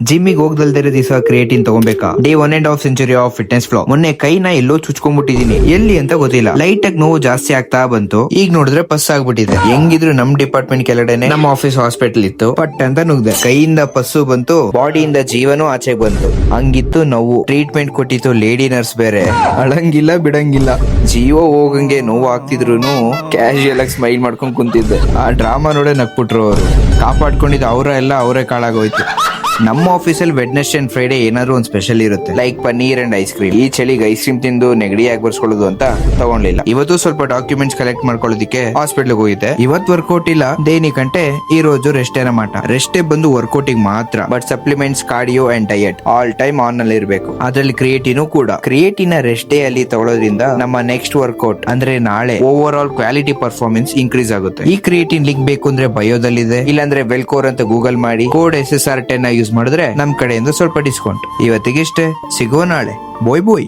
ಜಿಮ್ಮಿಗೆ ಹೋಗ್ದಲ್ದಿರೋ ದಿವಸ ಕ್ರಿಯೇಟಿನ್ ತಗೊಬೇಕಾ? Day 1.5 century of fitness flow. ಮೊನ್ನೆ ಕೈನ ಎಲ್ಲೋ ಚುಚ್ಕೊಂಡ್ಬಿಟ್ಟಿದೀನಿ, ಎಲ್ಲಿ ಅಂತ ಗೊತ್ತಿಲ್ಲ. ಲೈಟ್ ಆಗಿ ನೋವು ಜಾಸ್ತಿ ಆಗ್ತಾ ಬಂತು. ಈಗ ನೋಡಿದ್ರೆ ಪಸ್ ಆಗ್ಬಿಟ್ಟಿದೆ. ಹೆಂಗಿದ್ರು ನಮ್ ಡಿಪಾರ್ಟ್ಮೆಂಟ್ ಕೆಳಗಡೆನೆ ನಮ್ಮ ಆಫೀಸ್ ಹಾಸ್ಪಿಟಲ್ ಇತ್ತು. ಪಟ್ ಅಂತ ನುಗ್ದೆ, ಕೈಯಿಂದ ಪಸ್ಸು ಬಂತು, ಬಾಡಿಯಿಂದ ಜೀವನೂ ಆಚೆಗೆ ಬಂತು. ಹಂಗಿತ್ತು ನೋವು. ಟ್ರೀಟ್ಮೆಂಟ್ ಕೊಟ್ಟಿತ್ತು ಲೇಡಿ ನರ್ಸ್ ಬೇರೆ, ಅಳಂಗಿಲ್ಲ ಬಿಡಂಗಿಲ್ಲ. ಜೀವ ಹೋಗಂಗೆ ನೋವು ಆಗ್ತಿದ್ರು ಕ್ಯಾಶುಯಲ್ ಆಗಿ ಸ್ಮೈಲ್ ಮಾಡ್ಕೊಂಡ್ ಕುಂತಿದ್ದೆ. ಆ ಡ್ರಾಮಾ ನೋಡೇ ನಕ್ಬಿಟ್ರು ಅವರು. ಕಾಪಾಡ್ಕೊಂಡಿದ್ದು ಅವರೇ ಕಾಳಾಗೋಯ್ತು. ನಮ್ಮ ಆಫೀಸಲ್ಲಿ ವೆಡ್ನೆಸ್ಡೇ ಅಂಡ್ ಫ್ರೈಡೆ ಏನಾದ್ರು ಒಂದು ಸ್ಪೆಷಲ್ ಇರುತ್ತೆ, like paneer and ice cream. ಈ ಚಳಿಗೆ ಐಸ್ ಕ್ರೀಮ್ ತಿಂದು ನೆಗಡಿ ಆಗಿ ಬರ್ಸ್ಕೊಳ್ಳೋದು ಅಂತ ತಗೊಂಡ್ಲಿಲ್ಲ. ಇವತ್ತು ಸ್ವಲ್ಪ ಡಾಕ್ಯುಮೆಂಟ್ಸ್ ಕಲೆಕ್ಟ್ ಮಾಡ್ಕೊಳ್ಳೋದಕ್ಕೆ ಹಾಸ್ಪಿಟ್ಲ್ ಹೋಗಿದ್ದೆ. ಇವತ್ತು ವರ್ಕೌಟ್ ಇಲ್ಲ, ದೇನಿಕಂటే ಈ రోజు ರೆಸ್ಟೇನ ಮಾಟ. ರೆಸ್ಟೇ ಬಂದು ವರ್ಕೌಟಿಗೆ ಮಾತ್ರ, but supplements, cardio and diet all time on ನಲ್ಲಿ ಇರಬೇಕು. ಅದ್ರಲ್ಲಿ ಕ್ರಿಯೇಟಿನ್ ಕೂಡ. ಕ್ರಿಯೇಟಿನ್ ರೆಸ್ಟೇ ಅಲ್ಲಿ ತಗೊಳ್ಳೋದ್ರಿಂದ ನಮ್ಮ ನೆಕ್ಸ್ಟ್ ವರ್ಕೌಟ್ ಅಂದ್ರೆ ನಾಳೆ over all quality performance increase ಆಗುತ್ತೆ. ಈ ಕ್ರಿಯೇಟಿನ್ ಲಿಂಕ್ ಬೇಕು ಅಂದ್ರೆ ಬಯೋದಲ್ಲಿದೆ, ಇಲ್ಲಾಂದ್ರೆ ವೆಲ್ಕೋರ್ ಅಂತ ಗೂಗಲ್ ಮಾಡಿ ಕೋಡ್ SSR10 ಯೂಸ್ ಮಾಡಿದ್ರೆ ನಮ್ ಕಡೆಯಿಂದ ಸ್ವಲ್ಪ ಡಿಸ್ಕೌಂಟ್. ಇವತ್ತಿಗಿಷ್ಟೇ, ಸಿಗೋ ನಾಳೆ. ಬೋಯ್ ಬೋಯ್.